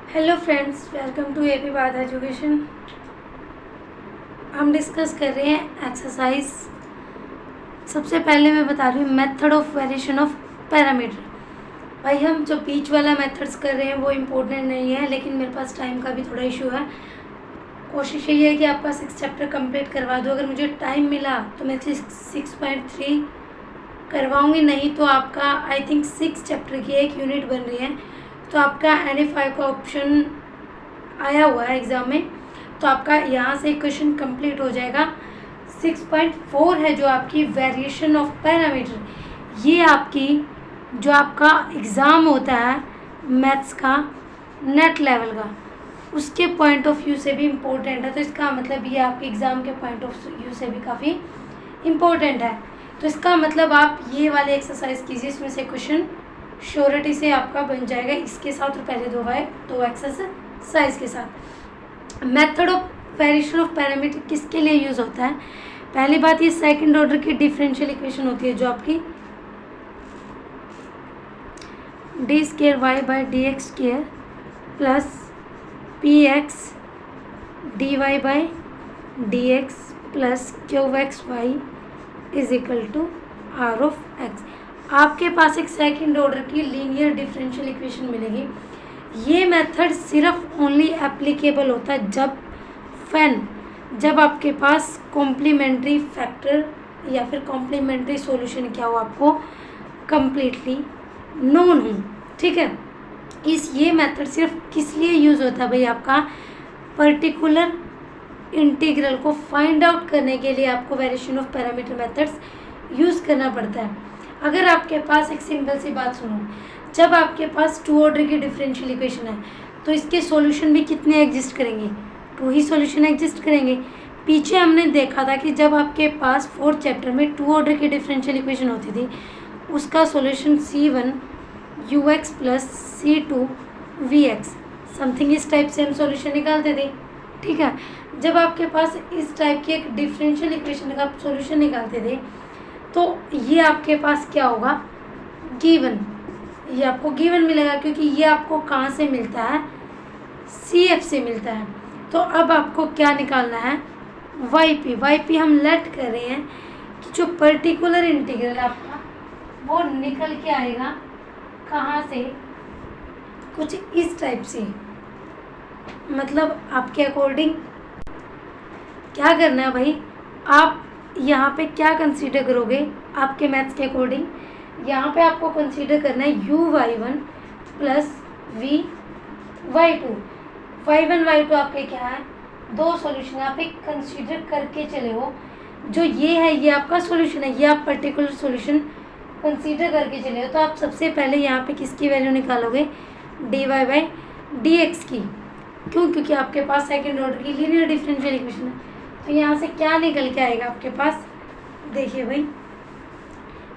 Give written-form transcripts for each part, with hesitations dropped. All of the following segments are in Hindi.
Hello friends, welcome to AP बात एजुकेशन। हम डिस्कस कर रहे हैं एक्सरसाइज। सबसे पहले मैं बता रही हूँ method of variation of parameter. भाई हम जो बीच वाला मेथड्स कर रहे हैं वो इम्पोर्टेंट नहीं है, लेकिन मेरे पास टाइम का भी थोड़ा इशू है। कोशिश यही है कि आपका 6 चैप्टर कंप्लीट करवा दूँ। अगर मुझे टाइम मिला तो मैं 6.3 करवाऊँगी, नहीं तो आपका आई थिंक 6 चैप्टर की एक यूनिट बन रही है, तो आपका NA5 का ऑप्शन आया हुआ है एग्ज़ाम में, तो आपका यहाँ से क्वेश्चन कंप्लीट हो जाएगा। 6.4 है जो आपकी वेरिएशन ऑफ पैरामीटर। ये आपकी जो आपका एग्ज़ाम होता है मैथ्स का नेट लेवल का, उसके पॉइंट ऑफ व्यू से भी इम्पोर्टेंट है। तो इसका मतलब ये आपके एग्ज़ाम के पॉइंट ऑफ व्यू से भी काफ़ी इम्पोर्टेंट है। तो इसका मतलब आप ये वाले एक्सरसाइज कीजिए, इसमें से क्वेश्चन श्योरिटी से आपका बन जाएगा इसके साथ, और पहले दो एक्सरसाइज के साथ। Method of variation of parameter किसके लिए यूज़ होता है? पहली बात, ये सेकंड ऑर्डर की डिफरेंशियल इक्वेशन होती है जो आपकी d² plus px/dy/dx plus qxy is equal to r of x। आपके पास एक सेकंड ऑर्डर की लीनियर डिफरेंशियल इक्वेशन मिलेगी। ये मेथड सिर्फ ओनली एप्लीकेबल होता है जब आपके पास कॉम्प्लीमेंट्री फैक्टर या फिर कॉम्प्लीमेंट्री सॉल्यूशन क्या हो आपको कंप्लीटली नोन हो। ठीक है, ये मेथड सिर्फ किस लिए यूज़ होता है भाई? आपका पर्टिकुलर इंटीग्रल को फाइंड आउट करने के लिए आपको variation of parameter methods use करना पड़ता है। अगर आपके पास एक सिंपल सी बात सुनो, जब आपके पास 2 ऑर्डर की डिफरेंशियल इक्वेशन है तो इसके सॉल्यूशन भी कितने एग्जिस्ट करेंगे? 2 ही सॉल्यूशन एग्जिस्ट करेंगे। पीछे हमने देखा था कि जब आपके पास 4th चैप्टर में 2 ऑर्डर की डिफरेंशियल इक्वेशन होती थी, उसका solution C1 ux plus C2 vx something इस टाइप से हम सॉल्यूशन निकालते थे। ठीक है, जब आपके पास इस टाइप की एक डिफरेंशियल इक्वेशन का सॉल्यूशन निकालते थे तो ये आपके पास क्या होगा? गिवन। ये आपको गिवन मिलेगा क्योंकि ये आपको कहाँ से मिलता है? CF से मिलता है। तो अब आपको क्या निकालना है? YP हम लेट कर रहे हैं कि जो पर्टिकुलर इंटीग्रल आपका वो निकल के आएगा कहाँ से? कुछ इस टाइप से। मतलब आपके अकॉर्डिंग क्या करना है भाई? आप यहाँ पे क्या कंसीडर करोगे आपके मैथ्स के अकॉर्डिंग? यहाँ पे आपको कंसीडर करना है uy1 plus vy2। y1 y2 आपके क्या है? 2 सॉल्यूशन आप एक कंसीडर करके चले हो। जो ये है ये आपका सॉल्यूशन है, ये आप पर्टिकुलर सॉल्यूशन कंसीडर करके चले हो। तो आप सबसे पहले यहाँ पे किसकी वैल्यू निकालोगे? dy/dx की। क्यों? क्योंकि आपके पास सेकेंड ऑर्डर की लीनियर डिफरेंशियल इक्वेशन है। तो यहाँ से क्या निकल के आएगा आपके पास? देखिए भाई,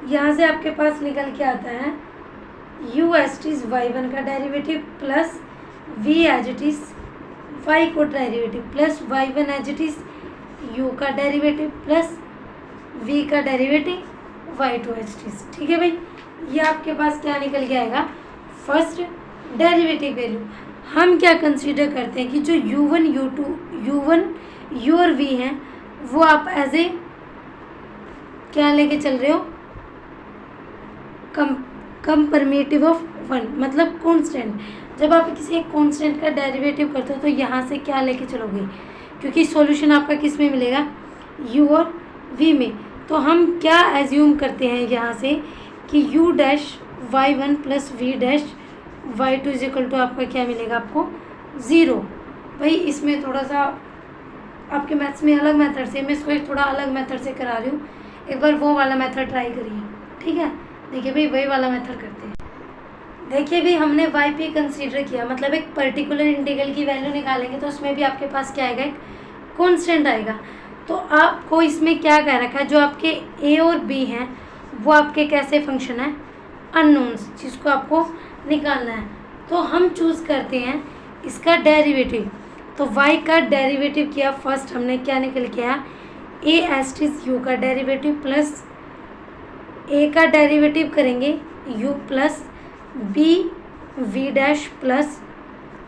यहाँ से आपके पास निकल के आता है u as it is y1 का derivative plus v as it is y को derivative plus y1 as it is u का डेरिवेटिव प्लस v का derivative y2 as it is. ठीक है भाई, ये आपके पास क्या निकल के आएगा? First derivative value. हम क्या कंसीडर करते हैं कि जो u1 u और v हैं वो आप एज ए क्या लेके चल रहे हो? कम परमेटिव ऑफ 1, मतलब कांस्टेंट। जब आप किसी एक कांस्टेंट का डेरिवेटिव करते हो तो यहाँ से क्या लेके चलोगे? क्योंकि सॉल्यूशन आपका किस में मिलेगा? u और v में। तो हम क्या एज्यूम करते हैं यहाँ से कि u'(y1 plus v'(y2) is equal to आपका क्या मिलेगा? आपको 0। भाई इसमें थोड़ा सा आपके मैथ्स में अलग मेथड से, मैं इसको एक थोड़ा अलग मेथड से करा रही हूँ। एक बार वो वाला मेथड ट्राई करिए। ठीक है, देखिए भाई वही वाला मेथड करते हैं। देखिए भाई, हमने YP कंसीडर किया, मतलब एक पर्टिकुलर इंटीग्रल की वैल्यू निकालेंगे तो उसमें भी आपके पास क्या आएगा? एक कांस्टेंट आएगा। तो आपको इसमें क्या कह रखा है? जो आपके A और B हैं वो आपके कैसे फंक्शन है? अननोन्स, जिसको आपको निकालना है। तो हम चूज़ करते हैं इसका डेरिवेटिव। तो y का डेरिवेटिव किया, फर्स्ट हमने क्या निकल के आया? a एज इज u का डेरिवेटिव प्लस a का डेरिवेटिव करेंगे u plus b v dash plus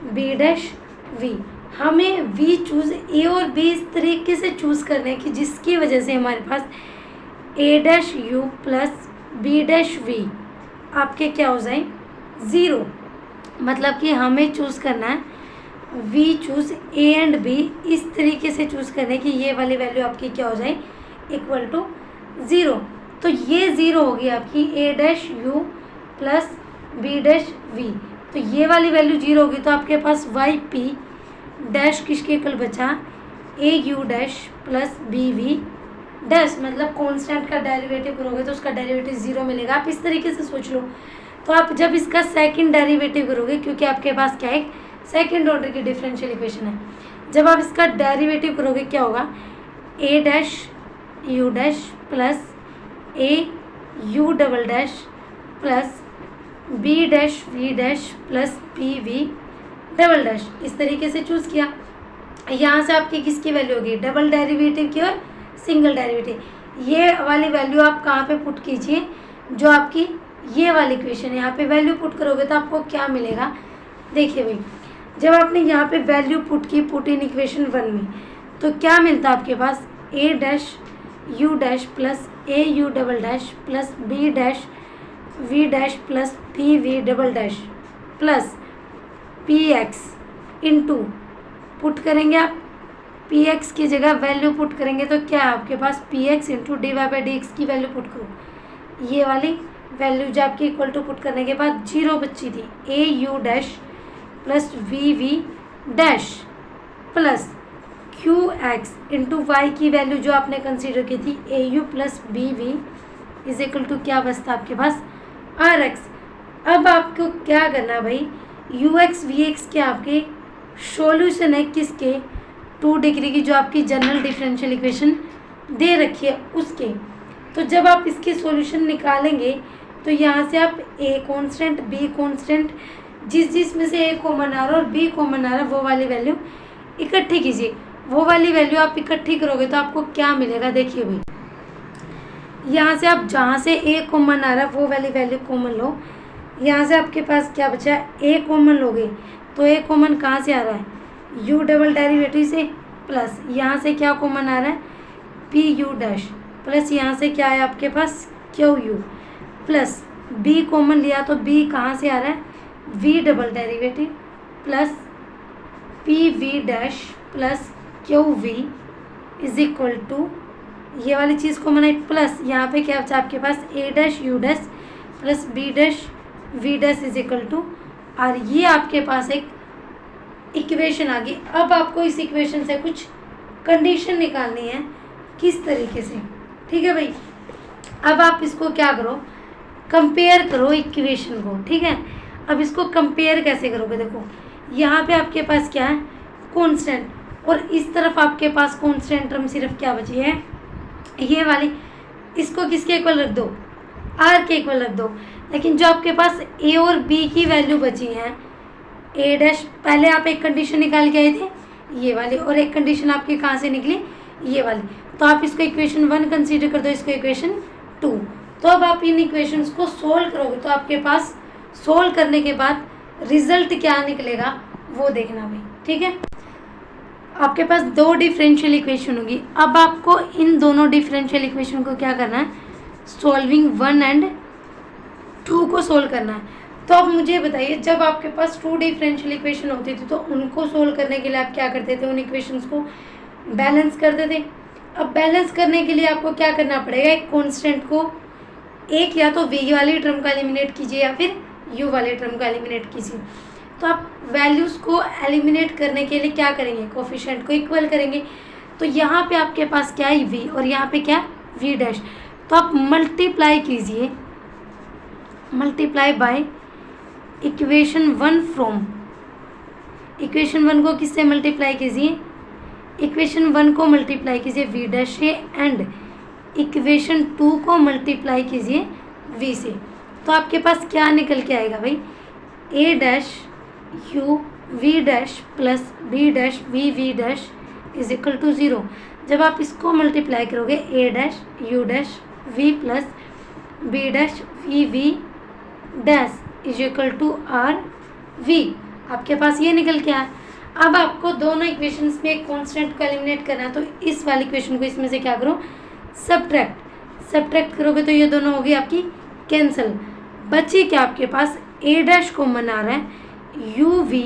B dash V. हमें वी चूज ए और बी इस तरीके से चूज करना है कि जिसकी वजह से हमारे पास A dash U plus B dash V आपके क्या हो जाए 0। मतलब कि हमें चूज करना है we choose A and B इस तरीके से चूज करना है कि ये वाली वैल्यू आपकी क्या हो जाए इक्वल टू 0। तो ये 0 होगी आपकी A dash U plus B dash V. तो ये वाली वैल्यू 0 होगी तो आपके पास वाई पी डैश किसके इक्वल बचा A U dash plus B V dash. मतलब कांस्टेंट का डेरिवेटिव करोगे तो उसका डेरिवेटिव 0 मिलेगा। आप इस तरीके से सोच लो। तो आप जब इसका सेकंड डेरिवेटिव करोगे, क्योंकि आपके पास क्या है सेकंड ऑर्डर की डिफरेंशियल इक्वेशन है, जब आप इसका डेरिवेटिव करोगे क्या होगा A dash U dash plus A U double dash plus B dash V dash plus P V double dash. इस तरीके से चूज़ किया। यहाँ से आपकी किसकी वैल्यू होगी डबल डेरिवेटिव की और सिंगल डेरिवेटिव। ये वाली वैल्यू आप कहाँ पे पुट कीजिए, जो आपकी ये वाली इक्वेशन है यहाँ पे वैल्यू पुट करोगे तो आपको क्या मिलेगा। देखिए भाई, जब आपने यहाँ पे वैल्यू पुट की पुट इन इक्वेशन 1 में, तो क्या मिलता है आपके पास A dash U dash plus A U double dash plus B dash V dash plus P V double dash plus P X into put करेंगे आप पी एक्स की जगह वैल्यू पुट करेंगे तो क्या है आपके पास P X into D Y by D X की वैल्यू पुट करो। ये वाली वैल्यू जो आपकी इक्वल टू पुट करने के बाद 0 बची थी A U dash plus V V dash plus Q X into Y की वैल्यू जो आपने कंसीडर की थी A U plus B V is equal to क्या बचता आपके पास आर एक्स। अब आपको क्या करना भाई, यू एक्स वी एक्स के आपके सॉल्यूशन है किसके 2 डिग्री की जो आपकी जनरल डिफरेंशियल इक्वेशन दे रखी है उसके। तो जब आप इसके सॉल्यूशन निकालेंगे तो यहाँ से आप ए कांस्टेंट बी कांस्टेंट जिस में से ए कॉमन आ रहा है और बी कॉमन आ रहा है वो वाली वैल्यू इकट्ठी कीजिए। वो वाली वैल्यू आप इकट्ठी करोगे तो आपको क्या मिलेगा। देखिए भाई, यहाँ से आप जहाँ से ए कॉमन आ रहा है वो वाली वैल्यू कॉमन लो। यहाँ से आपके पास क्या बचा ए कॉमन लोगे तो ए कॉमन कहाँ से आ रहा है यू डबल डेरिवेटिव से प्लस यहाँ से क्या कॉमन आ रहा है पी यू डैश प्लस यहाँ से क्या है आपके पास Q U plus B common लिया तो बी कहाँ से आ रहा है V double derivative plus P V dash plus Q V is equal to ये वाली चीज़ कॉमन है प्लस यहाँ पे क्या बचा आपके पास A dash U dash plus B dash V dash is equal to और ये आपके पास एक इक्वेशन आ गई। अब आपको इस इक्वेशन से कुछ कंडीशन निकालनी है किस तरीके से, ठीक है भाई। अब आप इसको क्या करो कंपेयर करो इक्वेशन को, ठीक है। अब इसको कंपेयर कैसे करोगे, देखो यहाँ पे आपके पास क्या है कांस्टेंट और इस तरफ आपके पास कांस्टेंट टर्म सिर्फ क्या बची है ये वाली। इसको किसके इक्वल रख दो आर के इक्वल रख दो। लेकिन जो आपके पास ए और बी की वैल्यू बची है ए डैश, पहले आप एक कंडीशन निकाल के आए थे ये वाली और एक कंडीशन आपकी कहाँ से निकली ये वाली। तो आप इसको इक्वेशन 1 कंसीडर कर दो, इसको इक्वेशन 2। तो अब आप इन इक्वेशंस को सोल्व करोगे तो आपके पास सोल्व करने के बाद रिजल्ट क्या निकलेगा वो देखना भाई, ठीक है। आपके पास 2 डिफरेंशियल इक्वेशन होगी। अब आपको इन दोनों डिफरेंशियल इक्वेशन को क्या करना है सॉल्विंग 1 एंड 2 को सोल्व करना है। तो अब मुझे बताइए जब आपके पास 2 डिफरेंशियल इक्वेशन होती थी तो उनको सोल्व करने के लिए आप क्या करते थे, उन इक्वेशंस को बैलेंस करते थे। अब बैलेंस करने के लिए आपको क्या करना पड़ेगा, एक कांस्टेंट को एक या तो वी वाली टर्म का एलिमिनेट कीजिए या फिर यू वाले टर्म का एलिमिनेट कीजिए। तो आप वैल्यूज़ को एलिमिनेट करने के लिए क्या करेंगे कोफिशिएंट को इक्वल करेंगे। तो यहाँ पे आपके पास क्या है वी और यहाँ पे क्या है वी डैश। तो आप मल्टीप्लाई कीजिए, multiply by equation 1 from, equation 1 को किससे मल्टीप्लाई कीजिए इक्वेशन 1 को मल्टीप्लाई कीजिए वी डैश से एंड इक्वेशन 2 को मल्टीप्लाई कीजिए वी से। तो आपके पास क्या निकल के आएगा भाई A dash U V dash plus B dash V V dash is equal to 0। जब आप इसको मल्टीप्लाई करोगे A dash U dash V plus B dash V V dash is equal to R V. आपके पास ये निकल के आया। अब आपको दोनों इक्वेशंस में एक कांस्टेंट को एलिमिनेट करना है, तो इस वाली इक्वेशन को इसमें से क्या करो, सब्ट्रैक्ट करोगे तो ये दोनों होगी आपकी कैंसिल। बची क्या आपके पास, ए डैश कॉमन आ रहा है, U V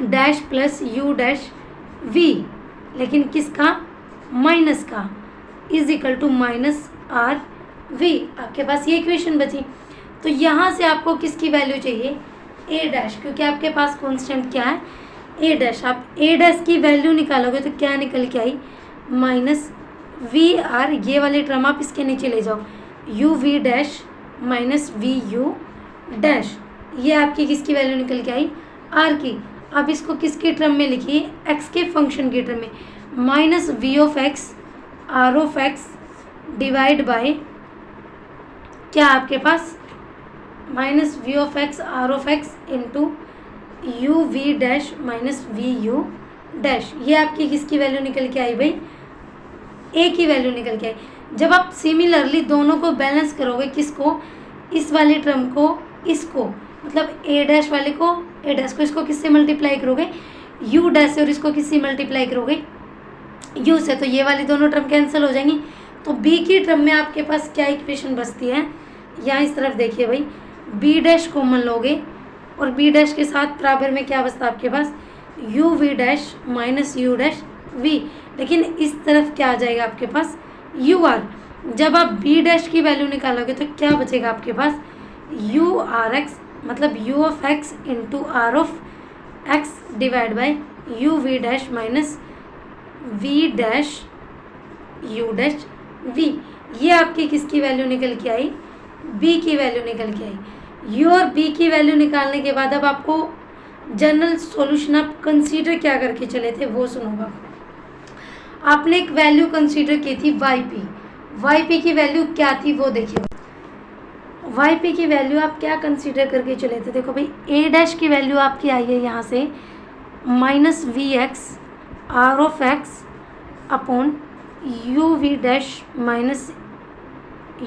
dash plus U dash V, लेकिन किसका, माइनस का, is equal to minus R V. आपके पास ये इक्वेशन बची। तो यहाँ से आपको किसकी वैल्यू चाहिए, ए डैश, क्योंकि आपके पास कांस्टेंट क्या है, ए डैश। आप ए डैश की वैल्यू निकालोगे तो क्या निकल के आई, माइनस वी आर, ये वाले टर्म आप इसके नीचे ले जाओ, U V dash minus V U dash, ये आपकी किसकी वैल्यू निकल के आई, आर की। आप इसको किसके टर्म में लिखिए, एक्स के फंक्शन के टर्म में, minus V of X R of X divide by क्या आपके पास, minus V of X R of X into U V dash minus V U dash. ये आपकी किसकी वैल्यू निकल के आई भाई, ए की वैल्यू निकल के आई। जब आप सिमिलरली दोनों को बैलेंस करोगे, किसको, इस वाले टर्म को, इसको, मतलब ए डैश वाले को, ए डैश को, इसको किससे मल्टीप्लाई करोगे, यू डैश से, और इसको किससे मल्टीप्लाई करोगे, यू से, तो ये वाली दोनों टर्म कैंसिल हो जाएंगी। तो बी की टर्म में आपके पास क्या इक्वेशन बचती है, यहाँ इस तरफ देखिए भाई, बी डैश कॉमन लोगे और बी डैश के साथ बराबर में क्या बचता है आपके पास, U V dash minus U dash V, लेकिन इस तरफ क्या आ जाएगा आपके पास, यू आर। जब आप बी डैश की वैल्यू निकालोगे तो क्या बचेगा आपके पास, यू आर एक्स, मतलब U of X into R of X divide by U V dash minus V dash U dash V. ये आपकी किसकी वैल्यू निकल के आई, बी की वैल्यू निकल के आई। यू और बी की वैल्यू निकालने के बाद अब आपको जनरल सॉल्यूशन आप कंसीडर क्या करके चले थे वो सुनूंगा। आपने एक वैल्यू कंसीडर की थी वाई पी की वैल्यू क्या थी वो देखिए। वाई पी की वैल्यू आप क्या कंसीडर करके चले थे, देखो भाई, ए डैश की वैल्यू आपकी आई है यहाँ से minus V X R of X upon U V dash minus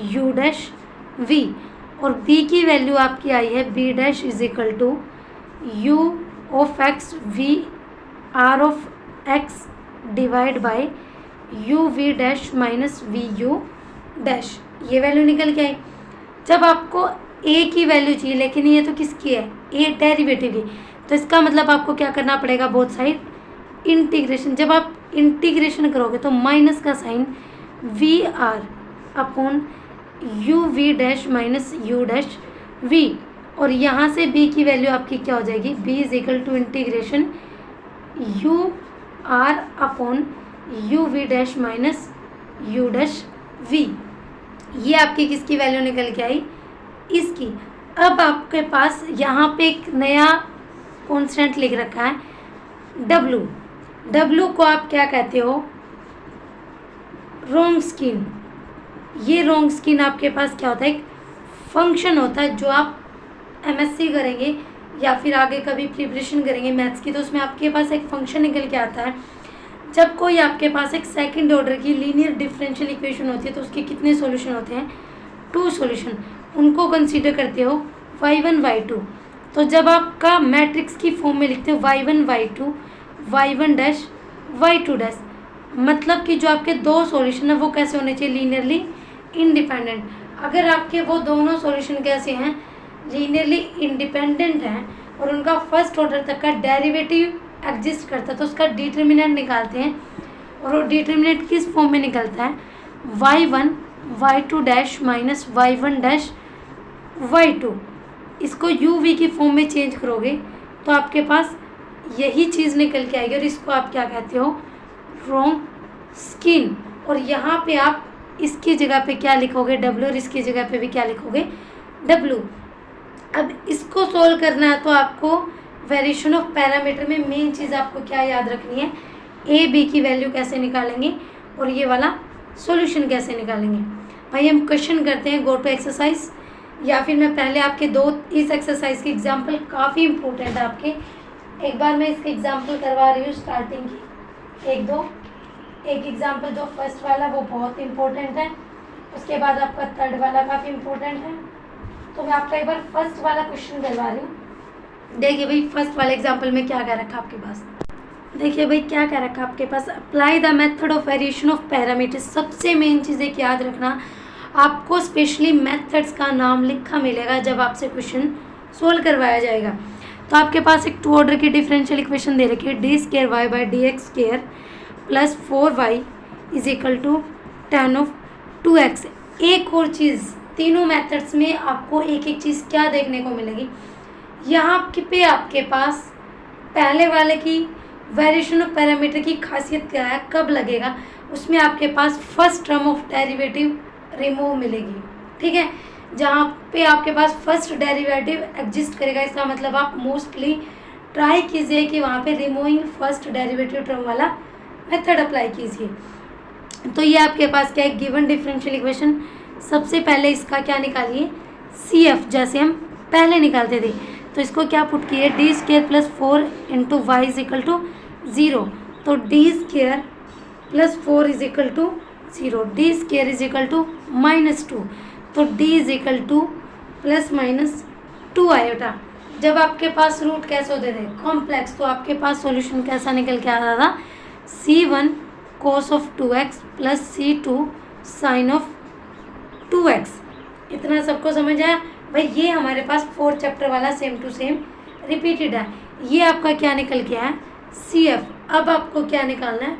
U dash V, और बी की वैल्यू आपकी आई है B dash is equal to U of X V R of X divide by U V dash minus V U dash. ये वैल्यू निकल के आई। जब आपको ए की वैल्यू चाहिए, लेकिन ये तो किसकी है, ए डेरिवेटिव की, तो इसका मतलब आपको क्या करना पड़ेगा, बोथ साइड इंटीग्रेशन। जब आप इंटीग्रेशन करोगे तो माइनस का sine V R upon U V dash minus U dash V, और यहाँ से बी की वैल्यू आपकी क्या हो जाएगी, B is equal to integration U R upon U V dash minus U dash V. ये आपकी किसकी वैल्यू निकल के आई, इसकी। अब आपके पास यहाँ पे एक नया कॉन्स्टेंट लिख रखा है डब्लू। डब्लू को आप क्या कहते हो, रोंग स्किन। ये रोंग स्किन आपके पास क्या होता है, एक फंक्शन होता है जो आप एमएससी करेंगे या फिर आगे कभी प्रिपरेशन करेंगे मैथ्स की, तो उसमें आपके पास एक फंक्शन निकल के आता है। जब कोई आपके पास एक सेकंड ऑर्डर की लीनियर डिफरेंशियल इक्वेशन होती है तो उसके कितने सॉल्यूशन होते हैं, 2 सॉल्यूशन। उनको कंसीडर करते हो y1 y2। तो जब आपका मैट्रिक्स की फॉर्म में लिखते हो y1 y2 y1 dash y2 dash, मतलब कि जो आपके 2 सॉल्यूशन है वो कैसे होने चाहिए, लीनियरली इंडिपेंडेंट। अगर आपके वो दोनों सॉल्यूशन कैसे हैं, लीनियरली इंडिपेंडेंट हैं और उनका फर्स्ट ऑर्डर तक का डेरिवेटिव एग्जिस्ट करता है, तो उसका डिटर्मिनेंट निकालते हैं। और वो डिटर्मिनेंट किस फॉर्म में निकलता है, y1 y2 dash minus y1 dash y2। इसको u v की फॉर्म में चेंज करोगे तो आपके पास यही चीज़ निकल के आएगी, और इसको आप क्या कहते हो, रोंग स्किन। और यहाँ पे आप इसकी जगह पे क्या लिखोगे, w, और इसकी जगह पे भी क्या लिखोगे, w। अब इसको सोल्व करना है तो आपको वेरिएशन ऑफ पैरामीटर में मेन चीज़ आपको क्या याद रखनी है, ए बी की वैल्यू कैसे निकालेंगे और ये वाला सॉल्यूशन कैसे निकालेंगे। भाई हम क्वेश्चन करते हैं, गो टू एक्सरसाइज, या फिर मैं पहले आपके 2 इस एक्सरसाइज की एग्जांपल काफ़ी इंपॉर्टेंट है आपके, एक बार मैं इसके एग्जांपल करवा रही हूँ स्टार्टिंग की, 1-2। एक एग्जांपल जो फर्स्ट वाला वो बहुत इंपॉर्टेंट है, उसके बाद आपका थर्ड वाला काफ़ी इंपॉर्टेंट है। तो मैं आपका एक बार फर्स्ट वाला क्वेश्चन करवा रही हूँ। देखिए भाई फर्स्ट वाले एग्जाम्पल में क्या कह रखा आपके पास, देखिए भाई क्या कह रखा आपके पास, apply the method of variation of parameters. सबसे मेन चीज़ एक याद रखना, आपको स्पेशली मेथड्स का नाम लिखा मिलेगा जब आपसे क्वेश्चन सोल्व करवाया जाएगा। तो आपके पास एक 2 ऑर्डर की डिफरेंशियल इक्वेशन दे रखी है, D square Y by D X square plus 4y is equal to tan of 2x। एक और चीज़, तीनों मेथड्स में आपको एक एक चीज़ क्या देखने को मिलेगी, यहाँ पे आपके पास पहले वाले की वेरिएशन ऑफ पैरामीटर की खासियत क्या है, कब लगेगा, उसमें आपके पास first term of derivative remove मिलेगी। ठीक है, जहाँ पे आपके पास फर्स्ट डेरिवेटिव एग्जिस्ट करेगा, इसका मतलब आप मोस्टली ट्राई कीजिए कि वहाँ पे रिमूविंग फर्स्ट डेरिवेटिव टर्म वाला मेथड अप्लाई कीजिए। तो ये आपके पास क्या है, गिवन डिफरेंशियल इक्वेशन। सबसे पहले इसका क्या निकालिए, सी एफ, जैसे हम पहले निकालते थे। तो इसको क्या पुट किए, D square plus 4 into Y is equal to 0। तो D square plus 4 is equal to 0, D square is equal to -2। तो d is equal to plus minus 2 iota. जब आपके पास रूट कैसे होते थे, कॉम्प्लेक्स, तो आपके पास सॉल्यूशन कैसा निकल के आता था, c1 cos of 2x plus c2 sine of 2x। इतना सबको समझ आया भाई। ये हमारे पास 4 चैप्टर वाला सेम टू सेम रिपीटेड है। ये आपका क्या निकल के आया, CF। अब आपको क्या निकालना है,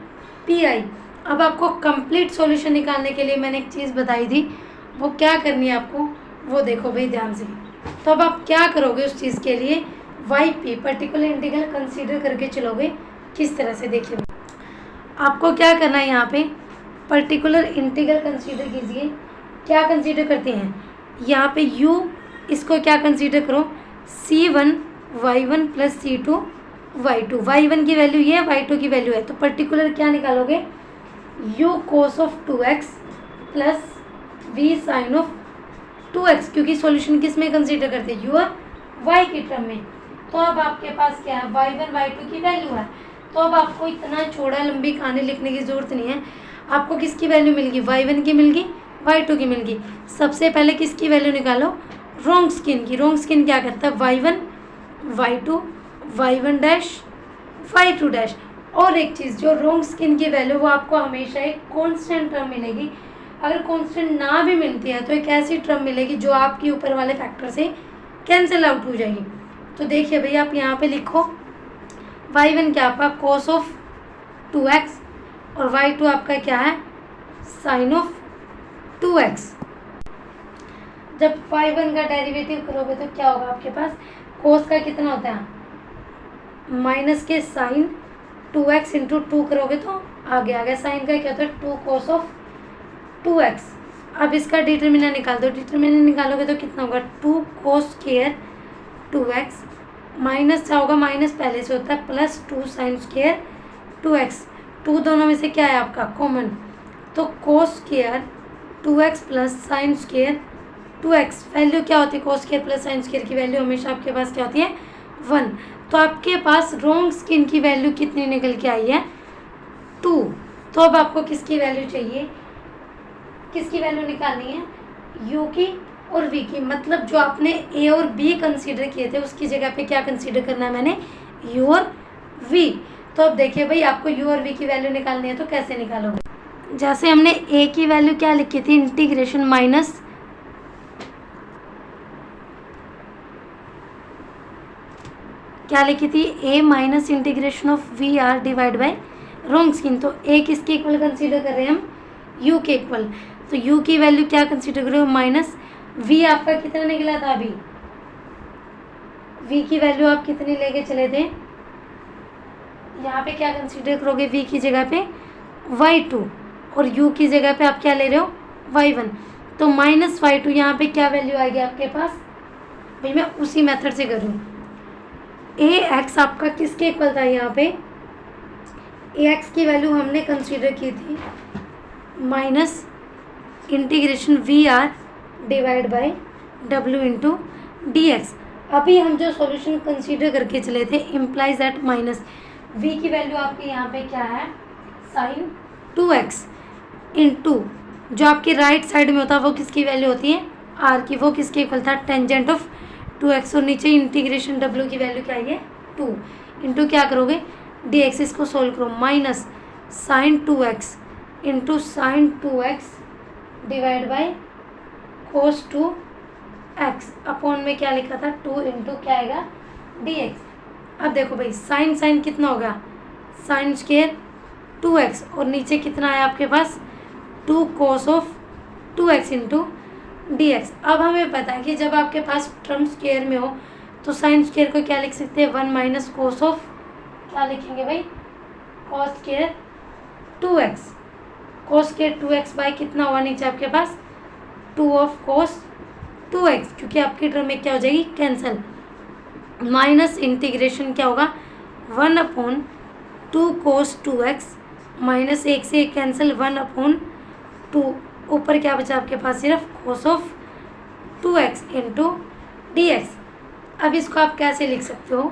PI। अब आपको कंप्लीट सॉल्यूशन निकालने के लिए मैंने एक चीज़ बताई थी, वो क्या करनी है आपको, वो देखो भाई ध्यान से। तो अब आप क्या करोगे उस चीज़ के लिए, YP पर्टिकुलर इंटीग्रल कंसीडर करके चलोगे। किस तरह से, देखिए आपको क्या करना है, यहाँ पे पर्टिकुलर इंटीग्रल कंसीडर कीजिए। क्या कंसीडर करते हैं, यहाँ पे U, इसको क्या कंसीडर करो, C1 Y1 plus C2 Y2। Y1 की वैल्यू ये है, Y2 की वैल्यू है। तो पर्टिकुलर क्या निकालोगे, U cos of 2x plus V sine of 2x, क्योंकि सॉल्यूशन किस में कंसीडर करते हैं, U और Y की टर्म में। तो अब आपके पास क्या है, Y1 Y2 की वैल्यू है। तो अब आपको इतना छोटा लंबी कहानी लिखने की ज़रूरत नहीं है। आपको किसकी वैल्यू मिलेगी, Y1 की मिलगी, Y2 की मिलगी। सबसे पहले किसकी वैल्यू निकालो, रॉन्ग स्किन की। रॉन्ग स्किन क्या करता है, Y1 Y2 Y1 dash Y2 dash. और एक चीज़, जो रॉन्ग स्किन की वैल्यू, वो आपको हमेशा एक कॉन्स्टेंट टर्म मिलेगी। अगर कांस्टेंट ना भी मिलती है तो एक ऐसी टर्म मिलेगी जो आपकी ऊपर वाले फैक्टर से कैंसिल आउट हो जाएगी। तो देखिए भैया आप यहाँ पे लिखो, y1 क्या आपका cos ऑफ 2x और y2 आपका क्या है, साइन ऑफ 2x। जब y1 का डेरिवेटिव करोगे तो क्या होगा आपके पास, cos का कितना होता है, माइनस के साइन 2x इंटू 2 करोगे तो आगे आ गया। साइन का क्या होता है, 2 cos ऑफ 2x। अब इसका डिटरमिनेंट निकाल दो। डिटरमिनेंट निकालोगे तो कितना होगा, 2 cos स्क्वायर 2x माइनस क्या होगा, माइनस पहले से होता है, प्लस 2 साइन स्क्वायर 2x। 2 दोनों में से क्या है आपका कॉमन, तो cos square 2x plus sine square 2x। Value क्या होती है, cos square plus sine square की वैल्यू हमेशा आपके पास क्या होती है, 1। तो आपके पास रॉन्ग स्किन की वैल्यू कितनी निकल के आई है, 2। तो अब आपको किसकी वैल्यू चाहिए, किसकी वैल्यू निकालनी है, U की और V की। मतलब जो आपने A और B कंसीडर किए थे उसकी जगह पे क्या कंसीडर करना है मैंने, U और V। तो अब देखिए भाई आपको U और V की वैल्यू निकालनी है तो कैसे निकालोगे, जैसे हमने A की वैल्यू क्या लिखी थी, इंटीग्रेशन माइनस क्या लिखी थी, A minus integration of VR divide by wrong skin. तो A किसके इक्वल कंसीडर कर रहे हैं हम, U के इक्वल। तो U की वैल्यू क्या कंसीडर करो, माइनस V आपका कितना निकला था अभी, V की वैल्यू आप कितनी लेके चले थे, यहाँ पे क्या कंसीडर करोगे, V की जगह पे Y2 और U की जगह पे आप क्या ले रहे हो, Y1। तो माइनस Y2 यहाँ पे क्या वैल्यू आएगी आपके पास, भाई मैं उसी मेथड से करूँ। AX आपका किसके इक्वल था, यहाँ पे AX की वैल्यू हमने कंसीडर की थी minus integration VR divide by W into DX। अभी हम जो सॉल्यूशन कंसीडर करके चले थे इम्प्लाइज दैट माइनस V की वैल्यू आपके यहाँ पे क्या है, साइन 2x इंटू जो आपके राइट साइड में होता है वो किसकी वैल्यू होती है, R की, वो किसके इक्वल था, टेंजेंट ऑफ 2x और नीचे इंटीग्रेशन w की वैल्यू क्या है 2 इंटू क्या करोगे dx, इसको सोल्व करो, minus sine 2x into sine 2x divide by cos 2x upon में क्या लिखा था 2 इंटू क्या आएगा dx। अब देखो भाई साइन साइन कितना होगा साइन स्क्वायर 2x और नीचे कितना है आपके पास 2 कोस ऑफ 2x इंटू dx। अब हमें पता है कि जब आपके पास टर्म स्क्वायर में हो तो साइन स्क्वायर को क्या लिख सकते हैं 1 माइनस कोस ऑफ क्या लिखेंगे भाई cos square 2x, cos square 2x by कितना हुआ नीचे आपके पास 2 ऑफ कोस 2x, क्योंकि आपकी टर्म में क्या हो जाएगी कैंसिल, माइनस इंटीग्रेशन क्या होगा 1 अपॉन 2 कोस 2x माइनस 1 से कैंसिल 1 अपॉन 2, ऊपर क्या बचा आपके पास सिर्फ कोस ऑफ 2x इंटू dx। अब इसको आप कैसे लिख सकते हो,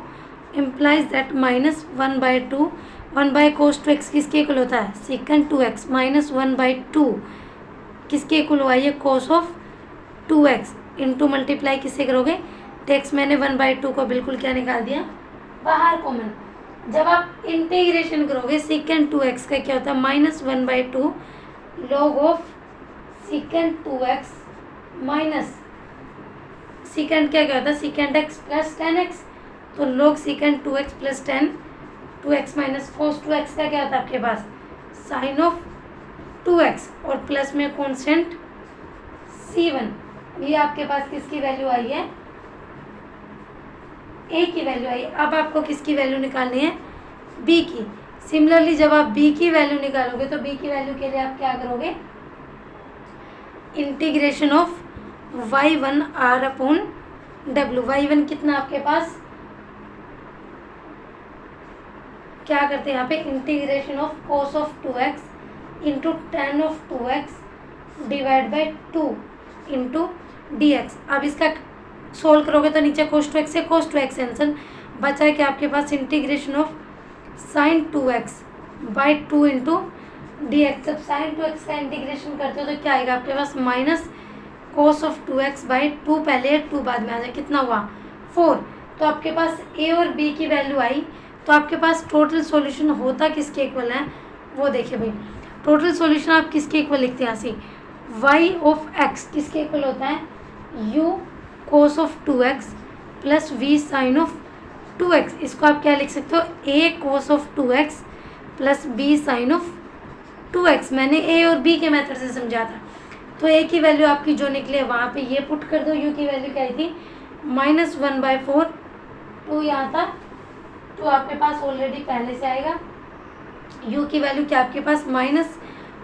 implies that minus 1/2 1 by cos 2x किसके इक्वल होता है सेकंड 2x माइनस 1/2 किसके इक्वल हुआ ये कोस ऑफ 2x इंटू मल्टीप्लाई किससे करोगे टेक्स, मैंने 1/2 को बिल्कुल क्या निकाल दिया बाहर कॉमन। जब आप इंटीग्रेशन करोगे सेकंड 2x का क्या होता है minus 1/2 log of second 2x minus second क्या होता है सेकंड x प्लस 10x, तो log second 2x plus 10 2x minus cos 2x का क्या होता है आपके पास साइन ऑफ 2x और प्लस में कॉन्स्टेंट c1, ये आपके पास किसकी वैल्यू आई है a की वैल्यू आई। अब आपको किसकी वैल्यू निकालनी है b की। सिमिलरली जब आप b की वैल्यू निकालोगे तो b की वैल्यू के लिए आप क्या करोगे integration of y1 r upon w, y1 कितना आपके पास क्या करते हैं यहाँ पे integration of cos of 2x into ten of 2x divide by 2 into dx। अब इसका सोल्व करोगे तो नीचे कोस 2x से कोस 2x आंसर बचा है कि आपके पास integration of sine 2x by 2 into dx। जब साइन 2x का इंटीग्रेशन करते हो तो क्या आएगा आपके पास minus cos of 2x by 2 पहले 2 बाद में आ जाए, कितना हुआ 4। तो आपके पास a और b की वैल्यू आई, तो आपके पास टोटल सॉल्यूशन होता किसके इक्वल है वो देखिए भाई। टोटल सॉल्यूशन आप किसके इक्वल लिखते हैं यहाँ से y ऑफ x किसके इक्वल होता है u cos of 2x plus v sine of 2x। इसको आप क्या लिख सकते हो a cos of 2x plus b sine of 2x। मैंने a और b के मेथड से समझा था, तो a की वैल्यू आपकी जो निकले वहाँ पे ये पुट कर दो। u की वैल्यू क्या आई थी माइनस 1/4, 2 यहाँ था तो आपके पास ऑलरेडी पहले से आएगा। u की वैल्यू क्या आपके पास minus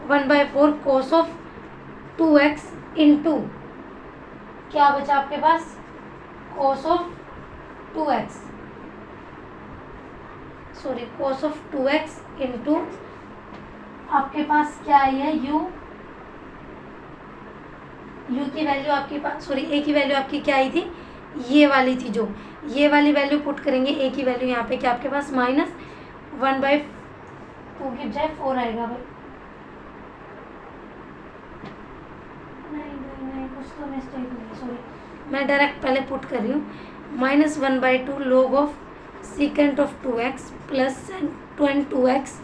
1/4 cos of 2x into क्या बचा आपके पास cos of 2x, sorry cos of 2x into आपके पास क्या आई है u की वैल्यू आपके पास सॉरी a की वैल्यू आपकी क्या आई थी ये वाली थी, जो ये वाली वैल्यू पुट करेंगे a की वैल्यू यहाँ पे क्या आपके पास माइनस 1/2 की बजाय 4 आएगा भाई। नहीं कुछ तो मिस्टेक नहीं, सॉरी मैं डायरेक्ट पहले पुट कर रही हूँ minus 1/2 log of second of 2x plus 2x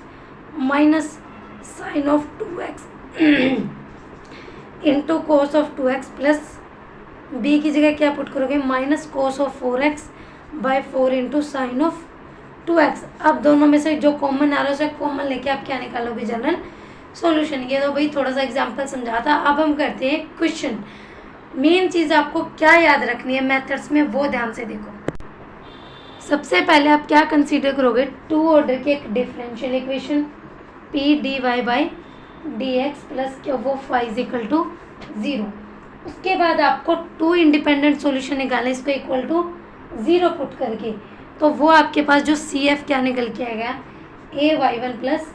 minus sine of 2x into cos of 2x plus b की जगह क्या पुट करोगे minus cos of 4x by 4 into sine of 2x। अब दोनों में से जो कॉमन आ रहा है उसे कॉमन लेके आप क्या निकालोगे जनरल सॉल्यूशन। ये तो भाई थोड़ा सा एग्जांपल समझा था। अब हम करते हैं क्वेश्चन। मेन चीज़ आपको क्या याद रखनी है मेथड्स में वो ध्यान से देखो। सबसे पहले आप क्या कंसीडर करोगे 2 ऑर्डर के एक differential equation p dy by dx plus वो y इज इक्वल टू 0। उसके बाद आपको 2 इंडिपेंडेंट सॉल्यूशन निकालें इसको इक्वल टू 0 पुट करके, तो वो आपके पास जो CF क्या निकल के आएगा ay1 प्लस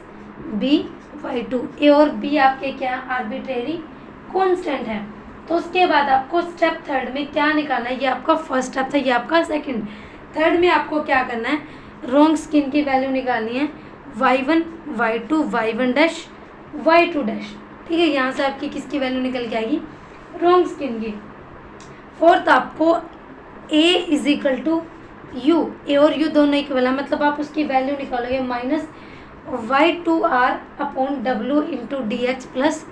by2। a और b आपके क्या आर्बिट्रेरी कांस्टेंट है। तो उसके बाद आपको स्टेप थर्ड में क्या निकालना है, ये आपका फर्स्ट स्टेप था, ये आपका सेकंड। थर्ड में आपको क्या करना है रॉन्ग स्किन की वैल्यू निकालनी है y1 y2 y1 dash y2 dash. ठीक है, यहाँ से आपकी किसकी वैल्यू निकल के आएगी रॉन्ग स्किन की। फोर्थ आपको ए इज इक्वल टू यू, ए और यू दोनों इक्वल है, मतलब आप उसकी वैल्यू निकालोगे minus y2r upon w into D X plus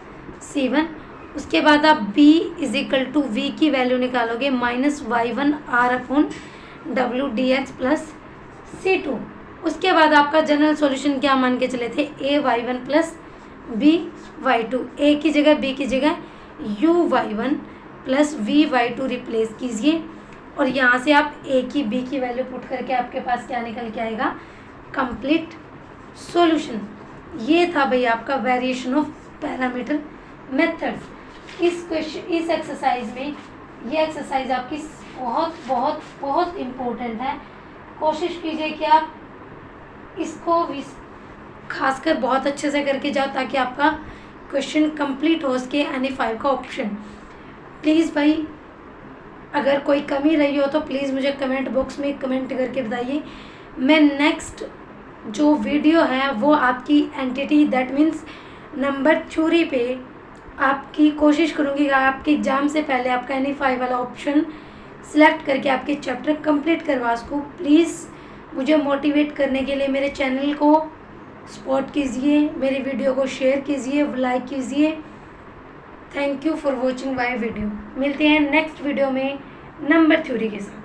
C1। उसके बाद आप b is equal to V की वैल्यू निकालोगे minus y1r upon w D X plus C2। उसके बाद आपका जनरल सॉल्यूशन क्या मान के चले थे, a y1 plus b y2, a की जगह b की जगह u y1 plus v y2 replace कीजिए और यहाँ से आप a की b की वैल्यू पुट करके आपके पास क्या निकल के आएगा, कंप्लीट सॉल्यूशन। ये था भाई आपका वेरिएशन ऑफ पैरामीटर मेथड्स। इस एक्सरसाइज में ये एक्सरसाइज आपकी बहुत बहुत बहुत इम्पोर्टेंट है। कोशिश कीजिए कि आप इसको खासकर बहुत अच्छे से करके जाओ ताकि आपका क्वेश्चन कंप्लीट हो सके NE5 का ऑप्शन। प्लीज़ भाई अगर कोई कमी रही हो तो प्लीज़ मुझे कमेंट बॉक्स में कमेंट करके बताइए। मैं नेक्स्ट जो वीडियो है वो आपकी entity that means number theory पे आपकी कोशिश करूँगी आपके एग्ज़ाम से पहले आपका NE5 वाला ऑप्शन सिलेक्ट करके आपके चैप्टर कंप्लीट करवा सकूँ। प्लीज़ मुझे मोटिवेट करने के लिए मेरे चैनल को सपोर्ट कीजिए, मेरी वीडियो को शेयर कीजिए, लाइक कीजिए। Thank you for watching my video. मिलते हैं नेक्स्ट वीडियो में नंबर थ्योरी के साथ।